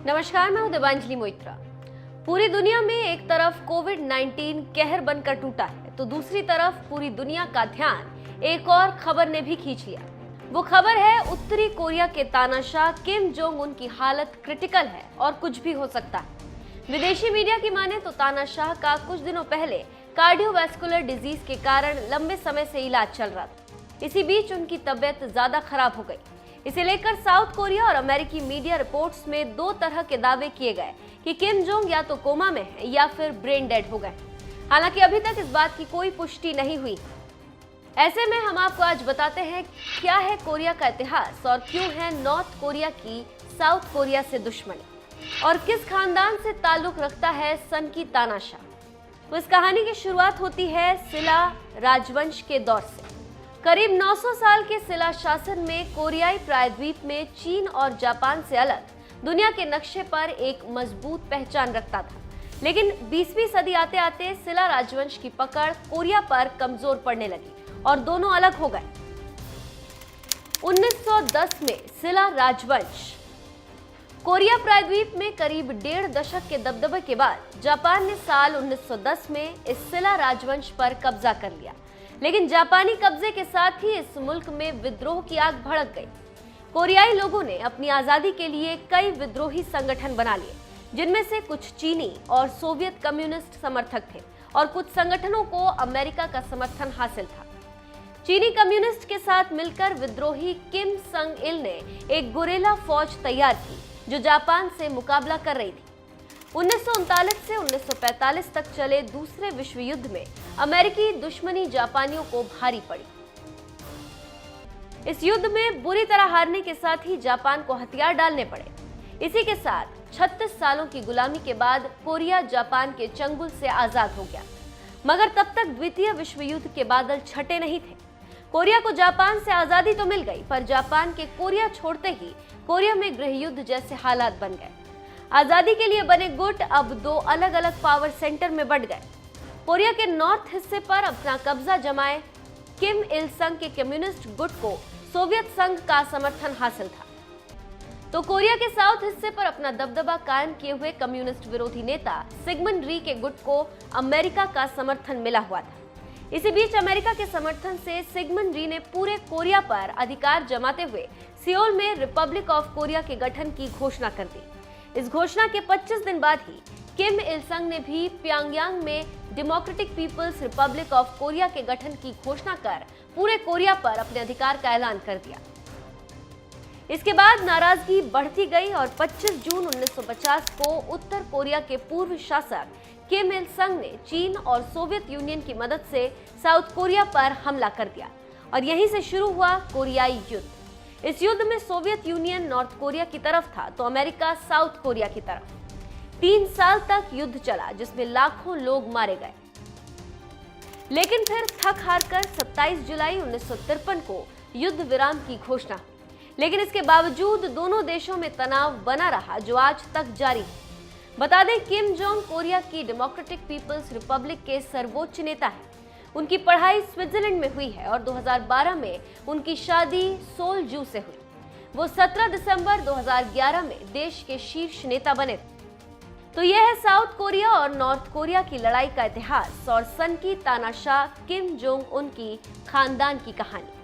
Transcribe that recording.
नमस्कार, मैं हूं देवांजलि मोइत्रा। पूरी दुनिया में एक तरफ कोविड-19 कहर बनकर टूटा है तो दूसरी तरफ पूरी दुनिया का ध्यान एक और खबर ने भी खींच लिया। वो खबर है उत्तरी कोरिया के तानाशाह किम जोंग उन की हालत क्रिटिकल है और कुछ भी हो सकता है। विदेशी मीडिया की माने तो तानाशाह का कुछ दिनों पहले कार्डियोवैस्कुलर डिजीज के कारण लंबे समय से इलाज चल रहा था। इसी बीच उनकी तबीयत ज्यादा खराब हो गई। इसे लेकर साउथ कोरिया और अमेरिकी मीडिया रिपोर्ट्स में दो तरह के दावे किए गए कि किम जोंग या तो कोमा में है या फिर ब्रेन डेड हो गए। हालांकि अभी तक इस बात की कोई पुष्टि नहीं हुई। ऐसे में हम आपको आज बताते हैं क्या है कोरिया का इतिहास और क्यों है नॉर्थ कोरिया की साउथ कोरिया से दुश्मनी और किस खानदान से ताल्लुक रखता है सन की तानाशाह। तो इस कहानी की शुरुआत होती है सिला राजवंश के दौर से। करीब 900 साल के सिला शासन में कोरियाई प्रायद्वीप में चीन और जापान से अलग दुनिया के नक्शे पर एक मजबूत पहचान रखता था। लेकिन 20वीं सदी आते आते सिला राजवंश की पकड़ कोरिया पर कमजोर पड़ने लगी और दोनों अलग हो गए। 1910 में सिला राजवंश कोरिया प्रायद्वीप में करीब 1.5 दशक के दबदबे के बाद जापान ने साल 1910 में इस सिला राजवंश पर कब्जा कर लिया। लेकिन जापानी कब्जे के साथ ही इस मुल्क में विद्रोह की आग भड़क गई। कोरियाई लोगों ने अपनी आजादी के लिए कई विद्रोही संगठन बना लिए, जिनमें से कुछ चीनी और सोवियत कम्युनिस्ट समर्थक थे और कुछ संगठनों को अमेरिका का समर्थन हासिल था। चीनी कम्युनिस्ट के साथ मिलकर विद्रोही किम संग इल ने एक गुरेला फौज तैयार की जो जापान से मुकाबला कर रही थी। 1939 से 1945 तक चले दूसरे विश्व युद्ध में अमेरिकी दुश्मनी जापानियों को भारी पड़ी। इस युद्ध में बुरी तरह हारने के साथ ही जापान को हथियार डालने पड़े। इसी के साथ 36 सालों की गुलामी के बाद कोरिया जापान के चंगुल से आजाद हो गया। मगर तब तक द्वितीय विश्व युद्ध के बादल छटे नहीं थे। कोरिया को जापान से आजादी तो मिल गई, पर जापान के कोरिया छोड़ते ही कोरिया में गृह युद्ध जैसे हालात बन गए। आजादी के लिए बने गुट अब दो अलग अलग पावर सेंटर में बंट गए। कोरिया के नॉर्थ हिस्से पर अपना कब्जा जमाए किम इल संग के कम्युनिस्ट गुट को सोवियत संघ का समर्थन हासिल था, तो कोरिया के साउथ हिस्से पर अपना दबदबा कायम किए हुए कम्युनिस्ट विरोधी नेता सिगमंड री के गुट को अमेरिका का समर्थन मिला हुआ था। इसी बीच अमेरिका के समर्थन से सिगमंड री ने पूरे कोरिया पर अधिकार जमाते हुए सियोल में रिपब्लिक ऑफ कोरिया के गठन की घोषणा कर दी। इस घोषणा के 25 दिन बाद ही किम इल संग ने भी प्योंगयांग में Democratic People's Republic of Korea के गठन की घोषणा कर पूरे कोरिया पर अपने अधिकार का ऐलान कर दिया। इसके बाद नाराजगी बढ़ती गई और 25 जून 1950 को उत्तर कोरिया के पूर्व शासक किम इल संग ने चीन और सोवियत यूनियन की मदद से साउथ कोरिया पर हमला कर दिया और यहीं से शुरू हुआ कोरियाई युद्ध। इस युद्ध में सोवियत यूनियन नॉर्थ कोरिया की तरफ था तो अमेरिका साउथ कोरिया की तरफ। 3 साल तक युद्ध चला जिसमें लाखों लोग मारे गए। लेकिन फिर थक हारकर 27 जुलाई 1953 को युद्ध विराम की घोषणा हुई। लेकिन इसके बावजूद दोनों देशों में तनाव बना रहा जो आज तक जारी है। बता दें किम जोंग कोरिया की डेमोक्रेटिक पीपल्स रिपब्लिक के सर्वोच्च नेता है। उनकी पढ़ाई स्विट्जरलैंड में हुई है और 2012 में उनकी शादी सोल जू से हुई। वो 17 दिसंबर 2011 में देश के शीर्ष नेता बने थे। तो यह है साउथ कोरिया और नॉर्थ कोरिया की लड़ाई का इतिहास और सन की तानाशाह किम जोंग उन की खानदान की कहानी।